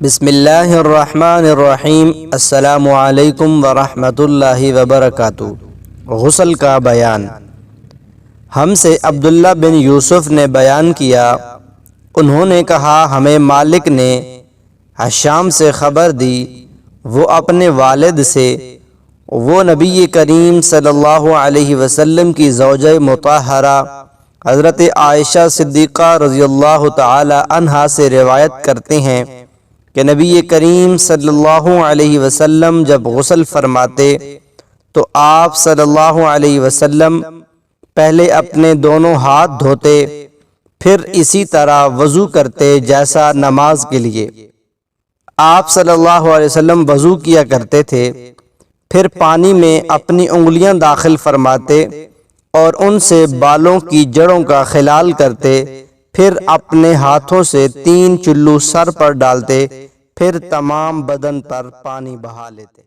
بسم اللہ الرحمن الرحیم۔ السلام علیکم ورحمۃ اللہ وبرکاتہ۔ غسل کا بیان۔ ہم سے عبداللہ بن یوسف نے بیان کیا، انہوں نے کہا ہمیں مالک نے حشام سے خبر دی، وہ اپنے والد سے، وہ نبی کریم صلی اللہ علیہ وسلم کی زوجہ مطہرہ حضرت عائشہ صدیقہ رضی اللہ تعالی عنہا سے روایت کرتے ہیں کہ نبی کریم صلی اللہ علیہ وسلم جب غسل فرماتے تو آپ صلی اللہ علیہ وسلم پہلے اپنے دونوں ہاتھ دھوتے، پھر اسی طرح وضو کرتے جیسا نماز کے لیے۔ آپ صلی اللہ علیہ وسلم وضو کیا کرتے تھے، پھر پانی میں اپنی انگلیاں داخل فرماتے اور ان سے بالوں کی جڑوں کا خلال کرتے، پھر اپنے ہاتھوں سے 3 چلو سر پر ڈالتے، پھر تمام بدن پر پانی بہا لیتے۔